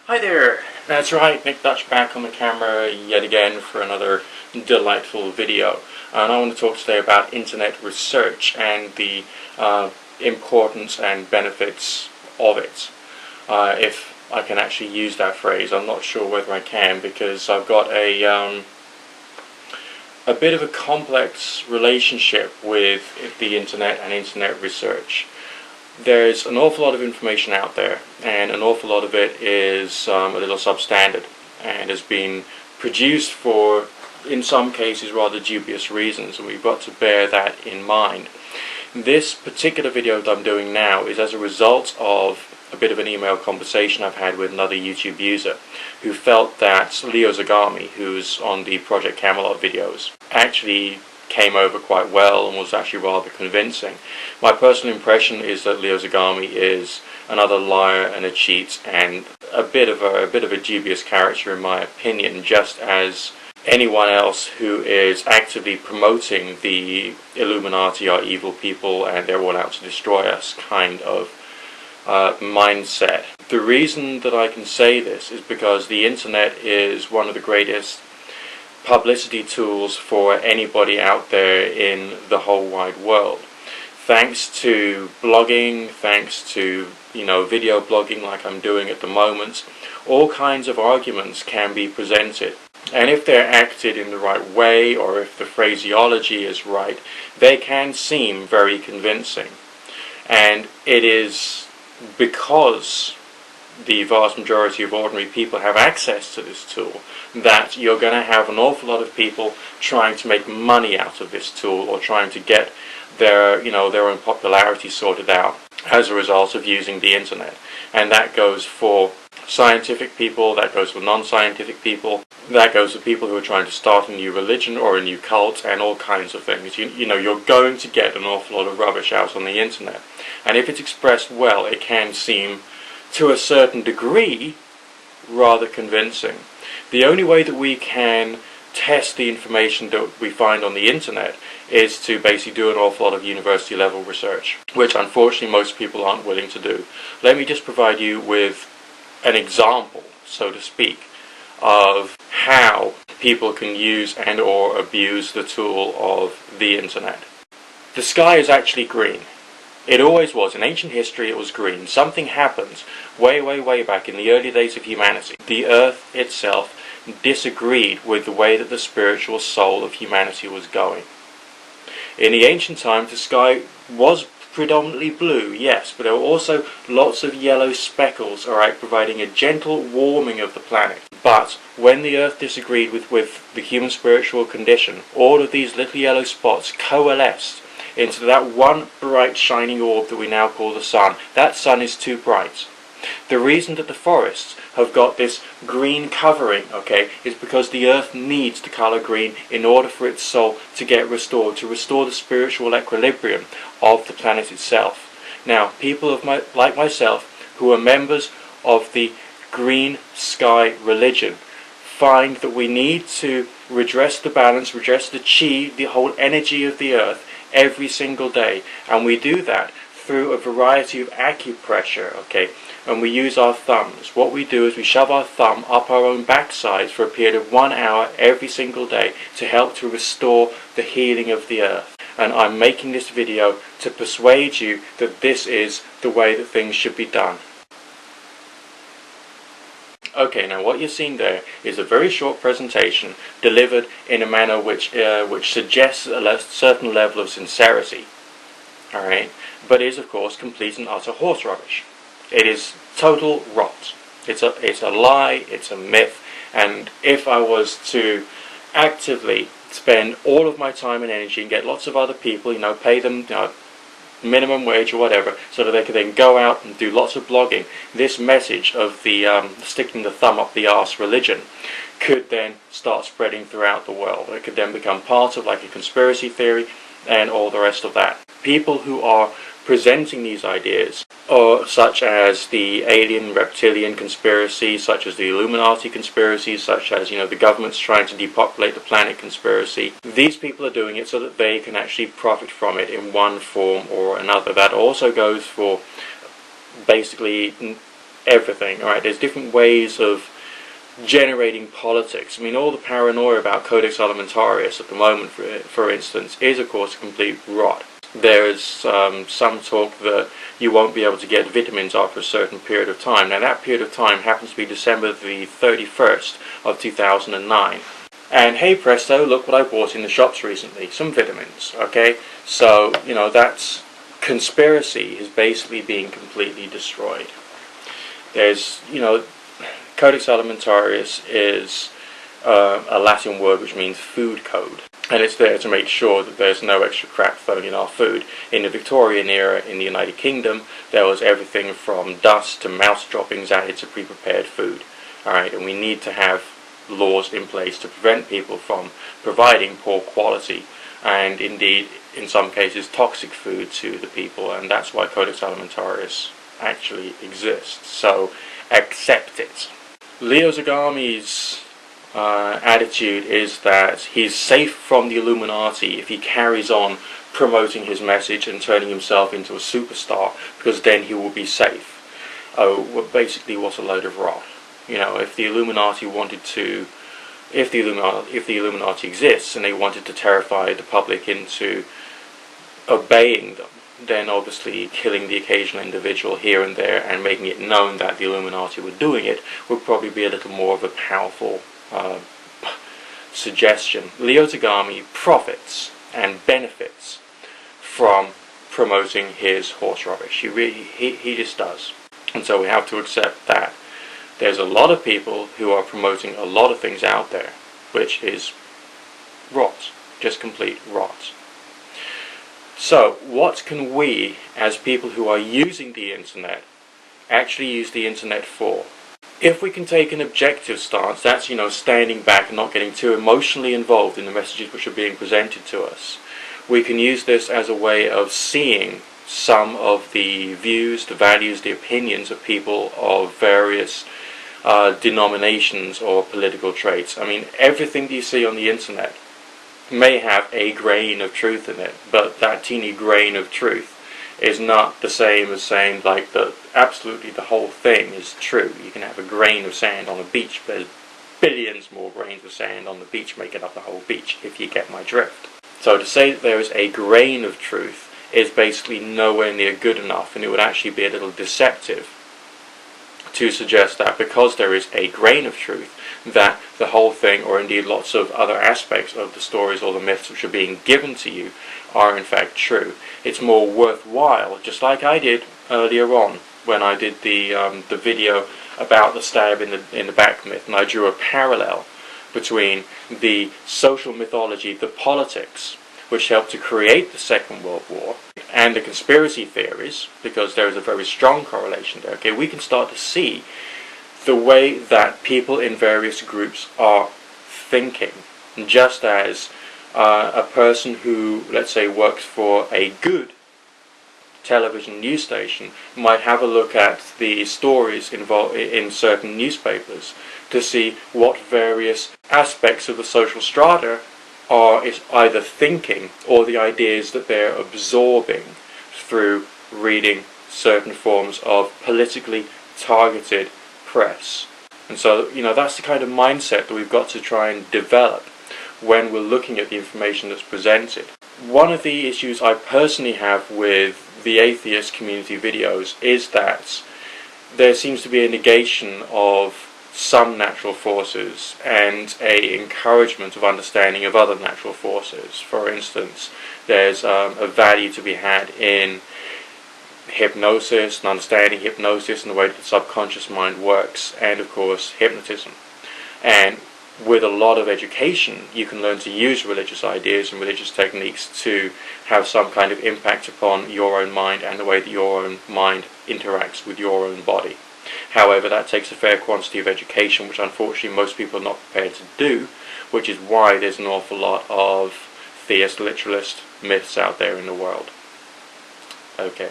Hi there, that's right, Nick Dutch back on the camera yet again for another delightful video. And I want to talk today about internet research and the importance and benefits of it. If I can actually use that phrase, I'm not sure whether I can, because I've got a bit of a complex relationship with the internet and internet research. There's an awful lot of information out there, and an awful lot of it is a little substandard and has been produced for, in some cases, rather dubious reasons, and we've got to bear that in mind. This particular video that I'm doing now is as a result of a bit of an email conversation I've had with another YouTube user who felt that Leo Zagami, who's on the Project Camelot videos, actually came over quite well and was actually rather convincing. My personal impression is that Leo Zagami is another liar and a cheat and a bit of a dubious character in my opinion, just as anyone else who is actively promoting the Illuminati are evil people and they're all out to destroy us kind of mindset. The reason that I can say this is because the internet is one of the greatest publicity tools for anybody out there in the whole wide world. Thanks to blogging, thanks to video blogging like I'm doing at the moment, all kinds of arguments can be presented. And if they're acted in the right way, or if the phraseology is right, they can seem very convincing. And it is because the vast majority of ordinary people have access to this tool that you're going to have an awful lot of people trying to make money out of this tool, or trying to get their own popularity sorted out as a result of using the internet. And that goes for scientific people, that goes for non-scientific people, that goes for people who are trying to start a new religion or a new cult, and all kinds of things. You're going to get an awful lot of rubbish out on the internet, and if it's expressed well, it can seem to a certain degree rather convincing. The only way that we can test the information that we find on the internet is to basically do an awful lot of university level research, which unfortunately most people aren't willing to do. Let me just provide you with an example, so to speak, of how people can use and or abuse the tool of the internet. The sky is actually green. It always was. In ancient history it was green. Something happened way back in the early days of humanity. The earth itself disagreed with the way that the spiritual soul of humanity was going. In the ancient times the sky was predominantly blue, yes, but there were also lots of yellow speckles, alright, providing a gentle warming of the planet. But when the earth disagreed with the human spiritual condition, all of these little yellow spots coalesced into that one bright shining orb that we now call the sun. That sun is too bright. The reason that the forests have got this green covering, okay, is because the earth needs the colour green in order for its soul to get restored, to restore the spiritual equilibrium of the planet itself. Now, people like myself, who are members of the green sky religion, find that we need to redress the balance, redress the chi, the whole energy of the earth, every single day, and we do that through a variety of acupressure, okay, and we use our thumbs. What we do is we shove our thumb up our own backsides for a period of 1 hour every single day to help to restore the healing of the earth. And I'm making this video to persuade you that this is the way that things should be done. Okay, now what you're seeing there is a very short presentation delivered in a manner which suggests a certain level of sincerity, alright, but is of course complete and utter horse rubbish. It is total rot. It's a lie, it's a myth, and if I was to actively spend all of my time and energy and get lots of other people, pay them minimum wage or whatever, so that they could then go out and do lots of blogging, this message of the sticking the thumb up the arse religion could then start spreading throughout the world. It could then become part of like a conspiracy theory and all the rest of that. People who are presenting these ideas, or such as the alien reptilian conspiracy, such as the Illuminati conspiracy, such as the government's trying to depopulate the planet conspiracy, these people are doing it so that they can actually profit from it in one form or another. That also goes for basically everything. Alright, there's different ways of generating politics. I mean, all the paranoia about Codex Alimentarius at the moment, for instance, is of course a complete rot. There's some talk that you won't be able to get vitamins after a certain period of time. Now that period of time happens to be December the 31st of 2009. And hey presto, look what I bought in the shops recently, some vitamins, okay? So, you know, that's conspiracy is basically being completely destroyed. There's, you know, Codex Alimentarius is a Latin word which means food code, and it's there to make sure that there's no extra crap thrown in our food. In the Victorian era in the United Kingdom, there was everything from dust to mouse droppings added to pre-prepared food. Alright, and we need to have laws in place to prevent people from providing poor quality and indeed in some cases toxic food to the people, and that's why Codex Alimentarius actually exists. So accept it. Leo Zagami's attitude is that he's safe from the Illuminati if he carries on promoting his message and turning himself into a superstar, because then he will be safe. Oh, well, basically what a load of rot. You know, if the Illuminati wanted to, if the Illuminati exists and they wanted to terrify the public into obeying them, then obviously killing the occasional individual here and there and making it known that the Illuminati were doing it would probably be a little more of a powerful suggestion. Leo Zagami profits and benefits from promoting his horse rubbish. He just does. And so we have to accept that. There's a lot of people who are promoting a lot of things out there, which is rot, just complete rot. So, what can we, as people who are using the internet, actually use the internet for? If we can take an objective stance, that's, you know, standing back and not getting too emotionally involved in the messages which are being presented to us, we can use this as a way of seeing some of the views, the values, the opinions of people of various denominations or political traits. I mean, everything that you see on the internet may have a grain of truth in it, but that teeny grain of truth is not the same as saying like that absolutely the whole thing is true. You can have a grain of sand on a beach, but there's billions more grains of sand on the beach making up the whole beach, if you get my drift. So to say that there is a grain of truth is basically nowhere near good enough, and it would actually be a little deceptive to suggest that because there is a grain of truth, that the whole thing, or indeed lots of other aspects of the stories or the myths which are being given to you, are in fact true. It's more worthwhile, just like I did earlier on when I did the video about the stab in the back myth, and I drew a parallel between the social mythology, the politics, which helped to create the Second World War, and the conspiracy theories, because there is a very strong correlation there. Okay, we can start to see the way that people in various groups are thinking, just as a person who, let's say, works for a good television news station might have a look at the stories involved in certain newspapers to see what various aspects of the social strata is either thinking or the ideas that they're absorbing through reading certain forms of politically targeted press. And so, you know, that's the kind of mindset that we've got to try and develop when we're looking at the information that's presented. One of the issues I personally have with the atheist community videos is that there seems to be a negation of some natural forces and a encouragement of understanding of other natural forces. For instance, there's a value to be had in hypnosis and understanding hypnosis and the way that the subconscious mind works, and of course hypnotism. And with a lot of education you can learn to use religious ideas and religious techniques to have some kind of impact upon your own mind and the way that your own mind interacts with your own body. However, that takes a fair quantity of education, which unfortunately most people are not prepared to do, which is why there's an awful lot of theist, literalist myths out there in the world. Okay,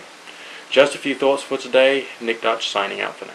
just a few thoughts for today. Nick Dutch signing out for now.